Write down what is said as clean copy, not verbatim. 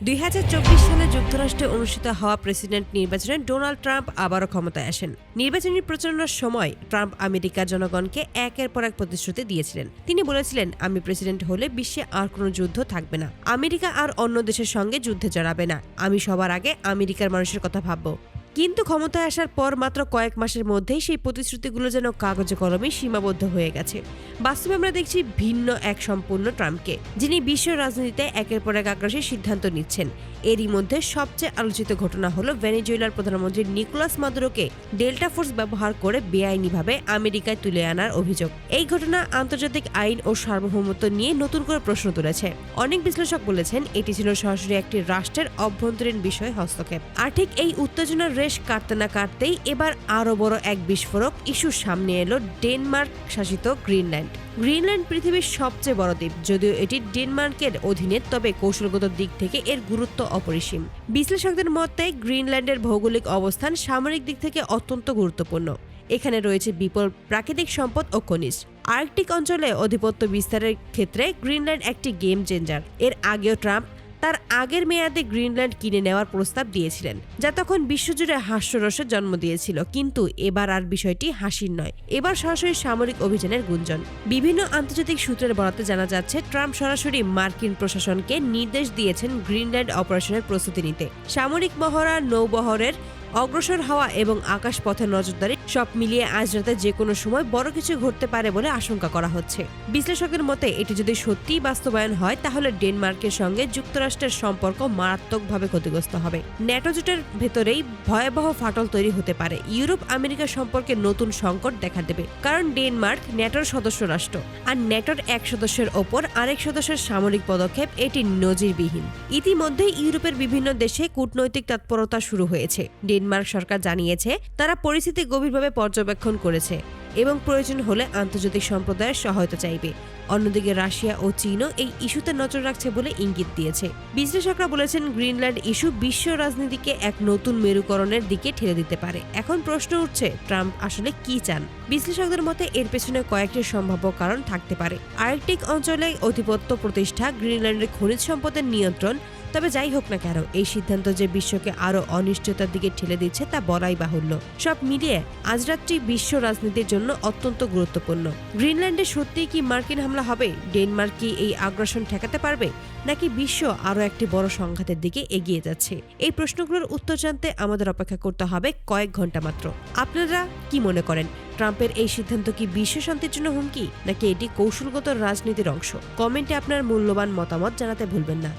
2024 সালে যুক্তরাষ্ট্রে অনুষ্ঠিত হওয়া প্রেসিডেন্ট নির্বাচনে ডোনাল্ড ট্রাম্প আবারও ক্ষমতায় আসেন। নির্বাচনী প্রচারণার সময় ট্রাম্প আমেরিকার জনগণকে একের পর এক প্রতিশ্রুতি দিয়েছিলেন। তিনি বলেছিলেন, আমি প্রেসিডেন্ট হলে বিশ্বে আর কোনো যুদ্ধ থাকবে না, আমেরিকা আর অন্য দেশের সঙ্গে যুদ্ধে জড়াবে না, আমি সবার আগে আমেরিকার মানুষের কথা ভাববো। কিন্তু ক্ষমতায় আসার পর মাত্র কয়েক মাসের মধ্যেই সেই প্রতিশ্রুতিগুলো যেন কাগজে কলমে সীমাবদ্ধ হয়ে গেছে। বাস্তবে আমরা দেখছি ভিন্ন এক সম্পূর্ণ ট্রাম্পকে, যিনি বিশ্ব রাজনীতিতে একের পর এক আগ্রাসী সিদ্ধান্ত নিচ্ছেন। এরই মধ্যে সবচেয়ে আলোচিত ঘটনা হলো ভেনেজুয়েলার প্রধানমন্ত্রী নিকোলাস মাদুরোকে ডেল্টা ফোর্স ব্যবহার করে বেআইনিভাবে আমেরিকায় তুলে আনার অভিযোগ। এই ঘটনা আন্তর্জাতিক আইন ও সার্বভৌমত্ব নিয়ে নতুন করে প্রশ্ন তুলেছে। অনেক বিশ্লেষক বলেছেন এটি ছিল সরাসরি একটি রাষ্ট্রের অভ্যন্তরীণ বিষয়ে হস্তক্ষেপ। আর ঠিক এই উত্তেজনার রেশ কাটতে না কাটতেই এবার আরো বড় এক বিস্ফোরক ইস্যুর সামনে এলো ডেনমার্ক শাসিত গ্রিনল্যান্ড। গ্রিনল্যান্ড পৃথিবীর সবচেয়ে বড় দ্বীপ। যদিও এটি ডেনমার্কের অধীনে, তবে কৌশলগত দিক থেকে এর গুরুত্ব অপরিসীম। বিশ্লেষকদের মতে গ্রিনল্যান্ডের ভৌগোলিক অবস্থান সামরিক দিক থেকে অত্যন্ত গুরুত্বপূর্ণ। এখানে রয়েছে বিপুল প্রাকৃতিক সম্পদ ও খনিজ। আর্কটিক অঞ্চলে আধিপত্য বিস্তারের ক্ষেত্রে গ্রিনল্যান্ড একটি গেম চেঞ্জার। এর আগেও ট্রাম্প তার আগের মেয়াদে গ্রিনল্যান্ড কিনে নেওয়ার প্রস্তাব দিয়েছিলেন, যা তখন বিশ্বজুড়ে হাস্যরসের জন্ম দিয়েছিল। কিন্তু এবার আর বিষয়টি হাসির নয়, এবার সরাসরি সামরিক অভিযানের গুঞ্জন। বিভিন্ন আন্তর্জাতিক সূত্রের বরাতে জানা যাচ্ছে ট্রাম্প সরাসরি মার্কিন প্রশাসনকে নির্দেশ দিয়েছেন গ্রিনল্যান্ড অপারেশনের প্রস্তুতি নিতে। সামরিক মহড়া, নৌবহরের অগ্রসর হওয়া এবং আকাশপথের নজরদারি সব মিলিয়ে আজ রাতে যে কোনো সময় বড় কিছু ঘটতে পারে বলে আশঙ্কা করা হচ্ছে। বিশ্লেষকের মতে এটি যদি সত্যিই বাস্তবায়ন হয়, তাহলে ডেনমার্কের সঙ্গে যুক্তরাষ্ট্রের সম্পর্ক মারাত্মকভাবে ক্ষতিগ্রস্ত হবে। ন্যাটো জোটের ভেতরেই ভয়াবহ ফাটল তৈরি হতে পারে। ইউরোপ আমেরিকা সম্পর্কে নতুন সংকট দেখা দেবে, কারণ ডেনমার্ক ন্যাটোর সদস্য রাষ্ট্র, আর ন্যাটোর এক সদস্যের ওপর আরেক সদস্যের সামরিক পদক্ষেপ এটি নজিরবিহীন। ইতিমধ্যে ইউরোপের বিভিন্ন দেশে কূটনৈতিক তৎপরতা শুরু হয়েছে। ডেনমার্ক সরকার জানিয়েছে তারা পরিস্থিতি গভীরভাবে পর্যবেক্ষণ করেছে এবং প্রয়োজন হলে আন্তর্জাতিক সম্প্রদায়ের সহায়তা চাইবে। অন্যদিকে রাশিয়া ও চীনও এই ইস্যুতে নজর রাখছে বলে ইঙ্গিত দিয়েছে। বিশ্লেষকরা বলেছেন গ্রিনল্যান্ড ইস্যু বিশ্ব রাজনীতিকে এক নতুন মেরুকরণের দিকে ঠেলে দিতে পারে। এখন প্রশ্ন উঠছে, ট্রাম্প আসলে কি চান? বিশ্লেষকদের মতে এর পেছনে কয়েকটি সম্ভাব্য কারণ থাকতে পারে। আর্কটিক অঞ্চলে আধিপত্য প্রতিষ্ঠা, গ্রিনল্যান্ডের খনিজ সম্পদের নিয়ন্ত্রণ। তবে যাই হোক না কেন, এই সিদ্ধান্ত যে বিশ্বকে আরো অনিশ্চয়তার দিকে ঠেলে দিচ্ছে তা বলাই বাহুল্য। সব মিলিয়ে আজ রাতটি বিশ্ব রাজনীতির জন্য অত্যন্ত গুরুত্বপূর্ণ। গ্রিনল্যান্ডে সত্যিই কি মার্কিন হামলা হবে? ডেনমার্ক কি এই আগ্রাসন ঠেকাতে পারবে, নাকি বিশ্ব আরো একটি বড় সংঘাতের দিকে এগিয়ে যাচ্ছে? এই প্রশ্নগুলোর উত্তর জানতে আমাদের অপেক্ষা করতে হবে কয়েক ঘন্টা মাত্র। আপনারা কি মনে করেন, ট্রাম্পের এই সিদ্ধান্ত কি বিশ্ব শান্তির জন্য হুমকি, নাকি এটি কৌশলগত রাজনীতির অংশ? কমেন্টে আপনার মূল্যবান মতামত জানাতে ভুলবেন না।